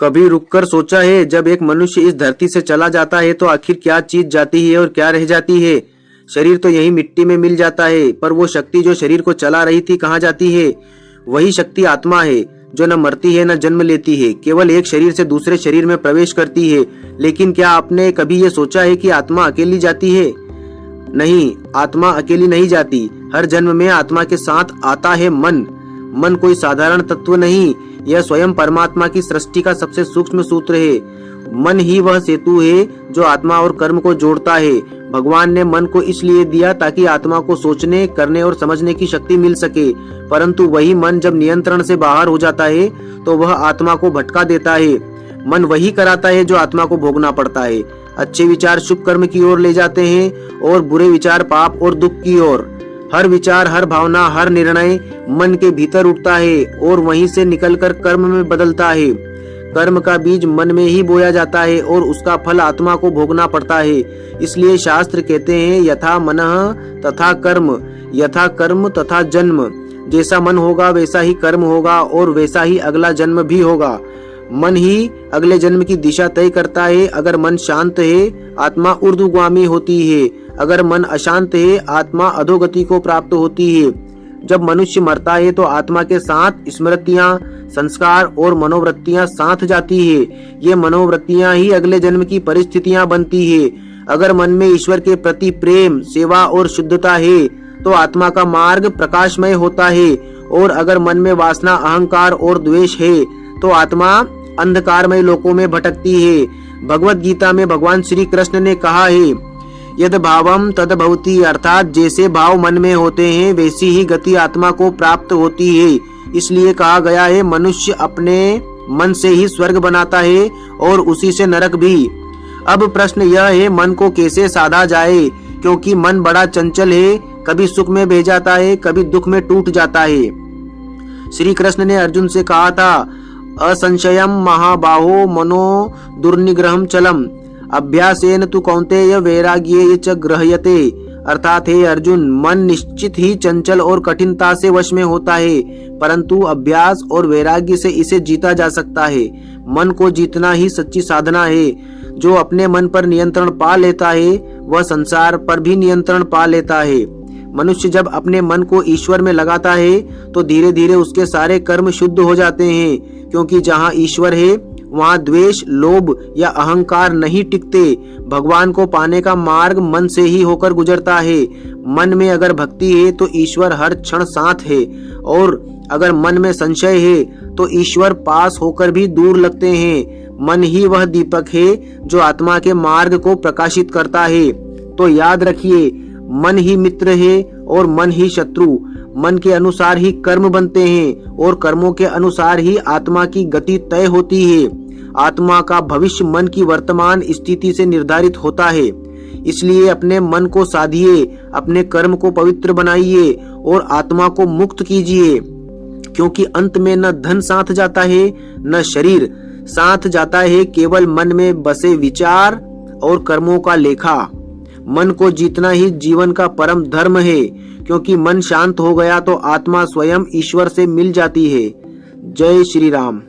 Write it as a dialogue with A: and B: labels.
A: कभी रुककर सोचा है, जब एक मनुष्य इस धरती से चला जाता है तो आखिर क्या चीज जाती है और क्या रह जाती है? शरीर तो यही मिट्टी में मिल जाता है, पर वो शक्ति जो शरीर को चला रही थी कहाँ जाती है? वही शक्ति आत्मा है, जो न मरती है न जन्म लेती है, केवल एक शरीर से दूसरे शरीर में प्रवेश करती है। लेकिन क्या आपने कभी ये सोचा है कि आत्मा अकेली जाती है? नहीं, आत्मा अकेली नहीं जाती। हर जन्म में आत्मा के साथ आता है मन। मन कोई साधारण तत्व नहीं, यह स्वयं परमात्मा की सृष्टि का सबसे सूक्ष्म सूत्र है। मन ही वह सेतु है जो आत्मा और कर्म को जोड़ता है। भगवान ने मन को इसलिए दिया ताकि आत्मा को सोचने, करने और समझने की शक्ति मिल सके, परंतु वही मन जब नियंत्रण से बाहर हो जाता है तो वह आत्मा को भटका देता है। मन वही कराता है जो आत्मा को भोगना पड़ता है। अच्छे विचार शुभ कर्म की ओर ले जाते हैं और बुरे विचार पाप और दुख की ओर। हर विचार, हर भावना, हर निर्णय मन के भीतर उठता है और वहीं से निकलकर कर्म में बदलता है। कर्म का बीज मन में ही बोया जाता है और उसका फल आत्मा को भोगना पड़ता है। इसलिए शास्त्र कहते हैं, यथा मनः तथा कर्म, यथा कर्म तथा जन्म। जैसा मन होगा वैसा ही कर्म होगा और वैसा ही अगला जन्म भी होगा। मन ही अगले जन्म की दिशा तय करता है। अगर मन शांत है, आत्मा ऊर्ध्वगामी होती है। अगर मन अशांत है, आत्मा अधोगति को प्राप्त होती है। जब मनुष्य मरता है तो आत्मा के साथ स्मृतियां, संस्कार और मनोवृत्तियां साथ जाती है। ये मनोवृत्तियां ही अगले जन्म की परिस्थितियां बनती है। अगर मन में ईश्वर के प्रति प्रेम, सेवा और शुद्धता है तो आत्मा का मार्ग प्रकाशमय होता है, और अगर मन में वासना, अहंकार और द्वेष है तो आत्मा अंधकारमय लोकों में भटकती है। भगवत गीता में भगवान श्री कृष्ण ने कहा है, यद भावम तद भवति, अर्थात जैसे भाव मन में होते हैं वैसी ही गति आत्मा को प्राप्त होती है। इसलिए कहा गया है, मनुष्य अपने मन से ही स्वर्ग बनाता है और उसी से नरक भी। अब प्रश्न यह है, मन को कैसे साधा जाए, क्योंकि मन बड़ा चंचल है। कभी सुख में बह जाता है, कभी दुख में टूट जाता है। श्री कृष्ण ने अर्जुन से कहा था, असंशयम महाबाहो मनो दुर्निग्रहम चलम अभ्यासेन तु कौन्तेय वैराग्ये च गृह्यते। अर्थात हे अर्जुन, मन निश्चित ही चंचल और कठिनता से वश में होता है, परंतु अभ्यास और वैराग्य से इसे जीता जा सकता है। मन को जीतना ही सच्ची साधना है। जो अपने मन पर नियंत्रण पा लेता है वह संसार पर भी नियंत्रण पा लेता है। मनुष्य जब अपने मन को ईश्वर में लगाता है तो धीरे धीरे उसके सारे कर्म शुद्ध हो जाते हैं, क्योंकि जहाँ ईश्वर है वहाँ द्वेष, लोभ या अहंकार नहीं टिकते। भगवान को पाने का मार्ग मन से ही होकर गुजरता है। मन में अगर भक्ति है तो ईश्वर हर क्षण साथ है, और अगर मन में संशय है तो ईश्वर पास होकर भी दूर लगते हैं। मन ही वह दीपक है जो आत्मा के मार्ग को प्रकाशित करता है। तो याद रखिए, मन ही मित्र है और मन ही शत्रु। मन के अनुसार ही कर्म बनते हैं और कर्मों के अनुसार ही आत्मा की गति तय होती है। आत्मा का भविष्य मन की वर्तमान स्थिति से निर्धारित होता है। इसलिए अपने मन को साधिए, अपने कर्म को पवित्र बनाइए और आत्मा को मुक्त कीजिए, क्योंकि अंत में न धन साथ जाता है न शरीर साथ जाता है, केवल मन में बसे विचार और कर्मों का लेखा। मन को जीतना ही जीवन का परम धर्म है, क्योंकि मन शांत हो गया तो आत्मा स्वयं ईश्वर से मिल जाती है। जय श्री राम।